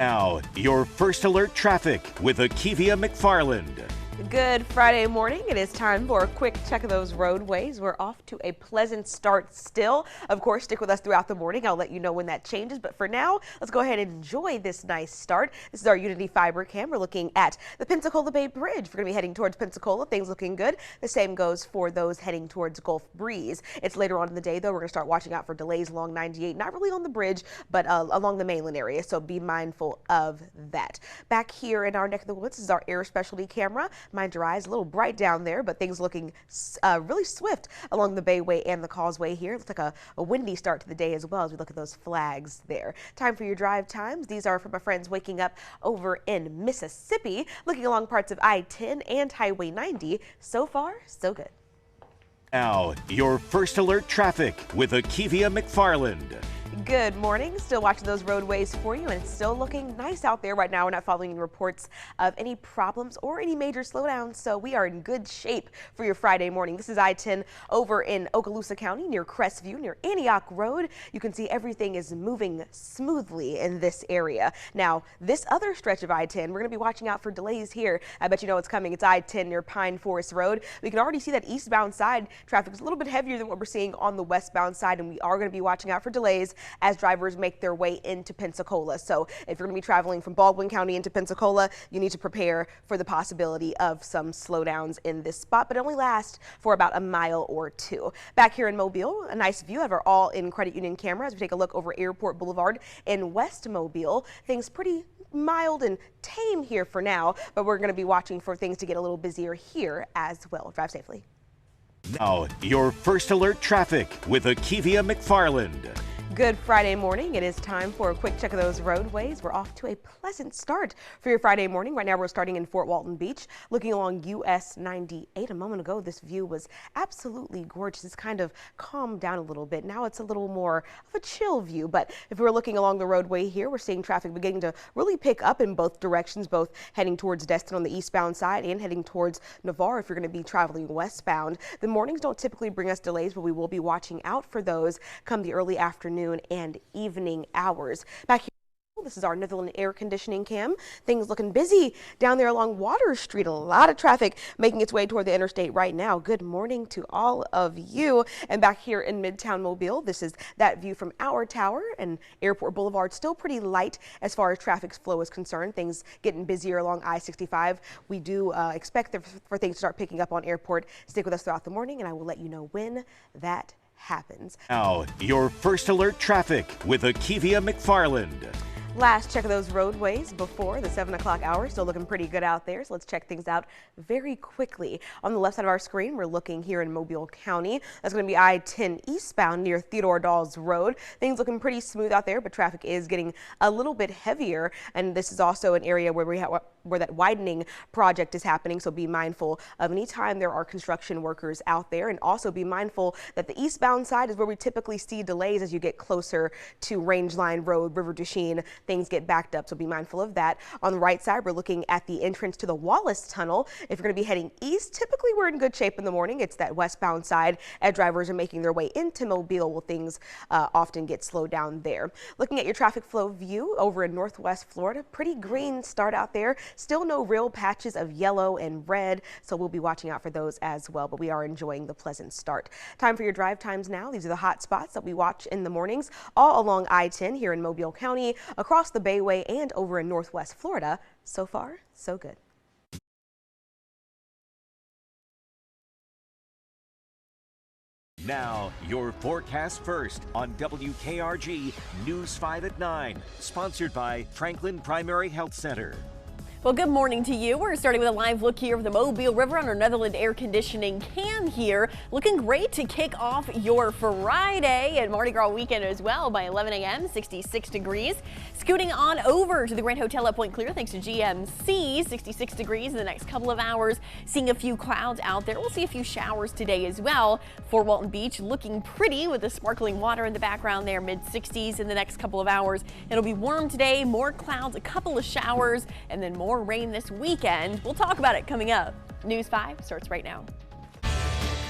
Now, your first alert traffic with Akievia McFarland. Good Friday morning. It is time for a quick check of those roadways. We're off to a pleasant start still. Of course, stick with us throughout the morning. I'll let you know when that changes. But for now, let's go ahead and enjoy this nice start. This is our Unity Fiber Cam. We're looking at the Pensacola Bay Bridge. We're going to be heading towards Pensacola. Things looking good. The same goes for those heading towards Gulf Breeze. It's later on in the day, though. We're going to start watching out for delays along 98. Not really on the bridge, but along the mainland area. So be mindful of that. Back here in our neck of the woods, this is our air specialty camera. Mind your eyes, a little bright down there, but things looking really swift along the Bayway and the Causeway here. Looks like a windy start to the day as well as we look at those flags there. Time for your drive times. These are from my friends waking up over in Mississippi, looking along parts of I-10 and Highway 90. So far, so good. Now, your first alert traffic with Akievia McFarland. Good morning. Still watching those roadways for you, and it's still looking nice out there right now. We're not following any reports of any problems or any major slowdowns, so we are in good shape for your Friday morning. This is I-10 over in Okaloosa County near Crestview, near Antioch Road. You can see everything is moving smoothly in this area. Now, this other stretch of I-10, we're going to be watching out for delays here. I bet you know what's coming. It's I-10 near Pine Forest Road. We can already see that eastbound side traffic is a little bit heavier than what we're seeing on the westbound side, and we are going to be watching out for delays as drivers make their way into Pensacola. So if you're going to be traveling from Baldwin County into Pensacola, you need to prepare for the possibility of some slowdowns in this spot, but it only lasts for about a mile or two. Back here in Mobile, a nice view of our all-in credit union camera as we take a look over Airport Boulevard in West Mobile. Things pretty mild and tame here for now, but we're going to be watching for things to get a little busier here as well. Drive safely. Now, your first alert traffic with Akievia McFarland. Good Friday morning. It is time for a quick check of those roadways. We're off to a pleasant start for your Friday morning. Right now we're starting in Fort Walton Beach, looking along US 98. A moment ago, this view was absolutely gorgeous. It's kind of calmed down a little bit. Now it's a little more of a chill view, but if we're looking along the roadway here, we're seeing traffic beginning to really pick up in both directions, both heading towards Destin on the eastbound side and heading towards Navarre if you're going to be traveling westbound. The mornings don't typically bring us delays, but we will be watching out for those come the early afternoon and evening hours. Back here, this is our Netherland air conditioning cam. Things looking busy down there along Water Street. A lot of traffic making its way toward the interstate right now. Good morning to all of you. And back here in Midtown Mobile, this is that view from our tower, and Airport Boulevard still pretty light as far as traffic flow is concerned. Things getting busier along I-65. We do expect for things to start picking up on Airport. Stick with us throughout the morning, and I will let you know when that happens. Now, your first alert traffic with Akievia McFarland. Last check of those roadways before the 7 o'clock hour. Still looking pretty good out there. So let's check things out very quickly. On the left side of our screen, we're looking here in Mobile County. That's going to be I-10 eastbound near Theodore Dawes Road. Things looking pretty smooth out there, but traffic is getting a little bit heavier. And this is also an area where where that widening project is happening. So be mindful of any time there are construction workers out there, and also be mindful that the eastbound side is where we typically see delays as you get closer to Range Line Road, River Duchesne. Things get backed up, so be mindful of that. On the right side, we're looking at the entrance to the Wallace Tunnel. If you're going to be heading east, typically we're in good shape in the morning. It's that westbound side as drivers are making their way into Mobile. Well, things often get slowed down there. Looking at your traffic flow view over in Northwest Florida, pretty green start out there. Still no real patches of yellow and red, so we'll be watching out for those as well, but we are enjoying the pleasant start. Time for your drive times now. These are the hot spots that we watch in the mornings all along I-10 here in Mobile County, across the Bayway and over in Northwest Florida. So far, so good. Now, your forecast first on WKRG News 5 at 9, sponsored by Franklin Primary Health Center. Well, good morning to you. We're starting with a live look here of the Mobile River on our Netherland air conditioning cam here. Looking great to kick off your Friday and Mardi Gras weekend as well by 11 a.m., 66 degrees. Scooting on over to the Grand Hotel at Point Clear thanks to GMC, 66 degrees in the next couple of hours. Seeing a few clouds out there. We'll see a few showers today as well. Fort Walton Beach looking pretty with the sparkling water in the background there, mid-60s in the next couple of hours. It'll be warm today, more clouds, a couple of showers, and then more rain this weekend. We'll talk about it coming up. News 5 starts right now.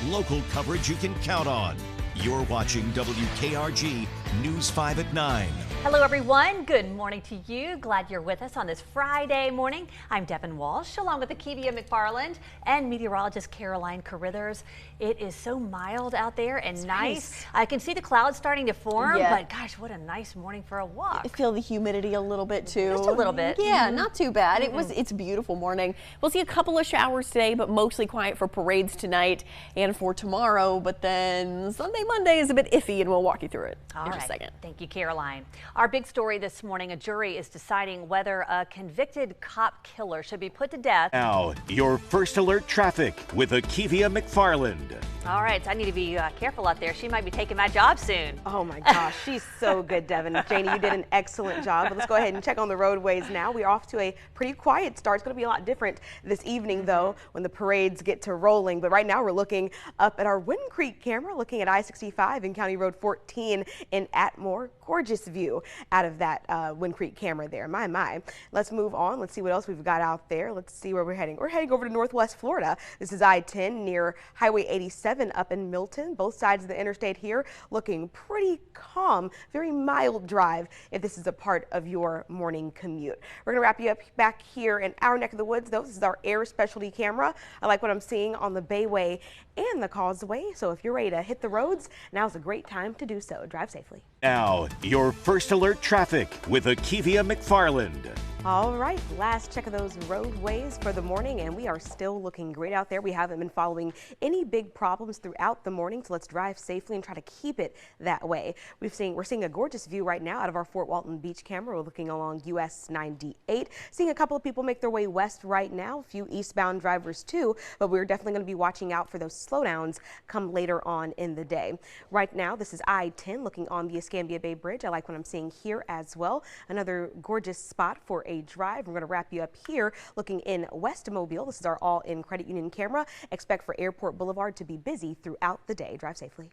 Local coverage you can count on. You're watching WKRG News 5 at 9. Hello everyone, good morning to you. Glad you're with us on this Friday morning. I'm Devin Walsh along with Akievia McFarland and meteorologist Carithers. It is so mild out there and nice. I can see the clouds starting to form, but gosh, what a nice morning for a walk. I feel the humidity a little bit too. Just a little bit. Yeah, not too bad. It's a beautiful morning. We'll see a couple of showers today, but mostly quiet for parades tonight and for tomorrow. But then Sunday, Monday is a bit iffy, and we'll walk you through it in just a second. Thank you, Caroline. Our big story this morning, a jury is deciding whether a convicted cop killer should be put to death. Now, your first alert traffic with Akievia McFarland. All right, so I need to be careful out there. She might be taking my job soon. Oh my gosh, she's so good, Devin. Janie, you did an excellent job. But let's go ahead and check on the roadways now. We're off to a pretty quiet start. It's going to be a lot different this evening, though, when the parades get to rolling. But right now, we're looking up at our Wind Creek camera, looking at I-65 and County Road 14 in Atmore. Gorgeous view out of that Wind Creek camera there. My. Let's move on. Let's see what else we've got out there. Let's see where we're heading. We're heading over to Northwest Florida. This is I-10 near Highway 87 up in Milton. Both sides of the interstate here looking pretty calm. Very mild drive if this is a part of your morning commute. We're going to wrap you up back here in our neck of the woods, though. This is our air specialty camera. I like what I'm seeing on the Bayway and the Causeway. So if you're ready to hit the roads, now's a great time to do so. Drive safely. Now, your first alert traffic with Akievia McFarland. All right, last check of those roadways for the morning, and we are still looking great out there. We haven't been following any big problems throughout the morning, so let's drive safely and try to keep it that way. We're seeing a gorgeous view right now out of our Fort Walton Beach camera. We're looking along US 98, seeing a couple of people make their way west right now, a few eastbound drivers too, but we're definitely going to be watching out for those slowdowns come later on in the day. Right now, this is I-10 looking on the Escambia Bay Bridge. I like what I'm seeing here as well. Another gorgeous spot for a drive. We're going to wrap you up here looking in West Mobile. This is our all-in credit union camera. Expect for Airport Boulevard to be busy throughout the day. Drive safely.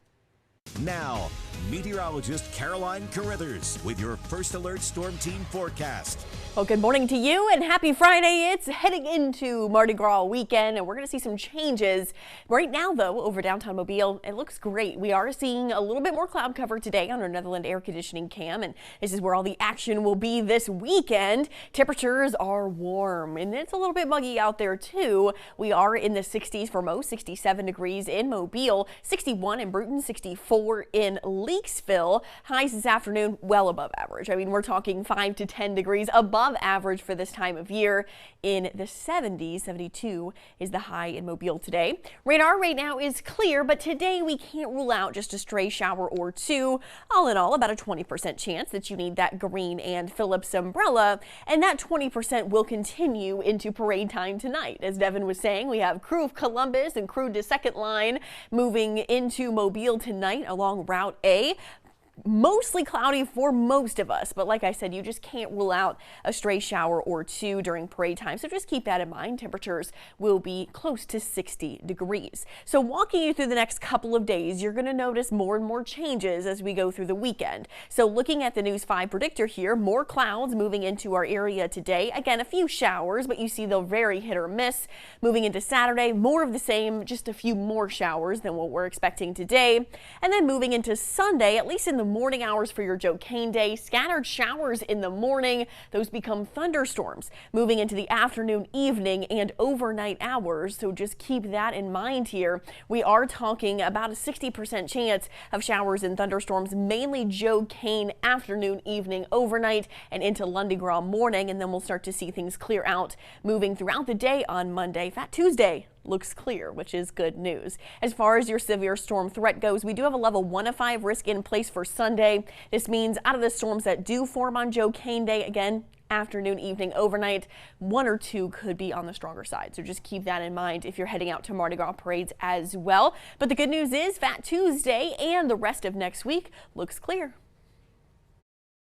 Now, meteorologist Caroline Carithers with your first alert storm team forecast. Well, good morning to you and happy Friday. It's heading into Mardi Gras weekend and we're going to see some changes. Right now, though, over downtown Mobile, it looks great. We are seeing a little bit more cloud cover today on our Netherland air conditioning cam, and this is where all the action will be this weekend. Temperatures are warm and it's a little bit muggy out there too. We are in the 60s for most, 67 degrees in Mobile, 61 in Bruton, 64 in Leakesville. Highs this afternoon well above average. I mean, we're talking 5 to 10 degrees above average for this time of year. In the 70s, 72 is the high in Mobile today. Radar right now is clear, but today we can't rule out just a stray shower or two. All in all, about a 20% chance that you need that Green and Phillips umbrella, and that 20% will continue into parade time tonight. As Devin was saying, we have Crew of Columbus and Crew to Second Line moving into Mobile tonight along Route A. Mostly cloudy for most of us, but like I said, you just can't rule out a stray shower or two during parade time, so just keep that in mind. Temperatures will be close to 60 degrees. So walking you through the next couple of days, you're going to notice more and more changes as we go through the weekend. So looking at the News 5 predictor here, more clouds moving into our area today. Again, a few showers, but you see they'll vary hit or miss. Moving into Saturday, more of the same, just a few more showers than what we're expecting today. And then moving into Sunday, at least in the morning hours for your Joe Kane day, scattered showers in the morning. Those become thunderstorms moving into the afternoon, evening, and overnight hours. So just keep that in mind here. We are talking about a 60% chance of showers and thunderstorms, mainly Joe Kane afternoon, evening, overnight, and into Lundi Gras morning. And then we'll start to see things clear out moving throughout the day on Monday. Fat Tuesday looks clear, which is good news. As far as your severe storm threat goes, we do have a level 1 of 5 risk in place for Sunday. This means out of the storms that do form on Joe Kane day, again, afternoon, evening, overnight, 1 or 2 could be on the stronger side. So just keep that in mind if you're heading out to Mardi Gras parades as well. But the good news is Fat Tuesday and the rest of next week looks clear.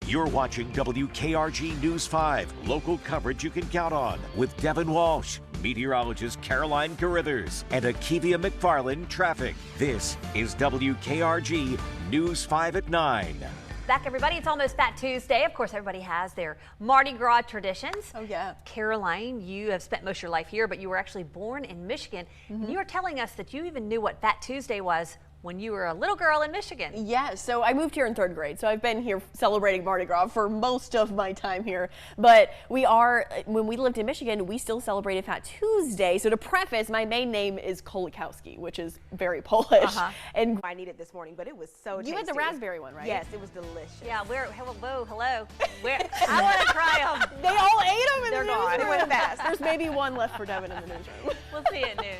You're watching WKRG News 5, local coverage you can count on with Devin Walsh, meteorologist Caroline Carithers, and Akievia McFarland traffic. This is WKRG News 5 at 9. Back, everybody. It's almost Fat Tuesday. Of course, everybody has their Mardi Gras traditions. Oh, yeah. Caroline, you have spent most of your life here, but you were actually born in Michigan. And you were telling us that you even knew what Fat Tuesday was when you were a little girl in Michigan. Yeah, so I moved here in 3rd grade, so I've been here celebrating Mardi Gras for most of my time here. But when we lived in Michigan, we still celebrated Fat Tuesday. So to preface, my main name is Kolikowski, which is very Polish. And I needed this morning, but it was so tasty. You had the raspberry one, right? Yes, it was delicious. Yeah, hello. I want to try them. They all ate them and They're gone. They went fast. There's maybe one left for Devin in the newsroom. We'll see you at noon.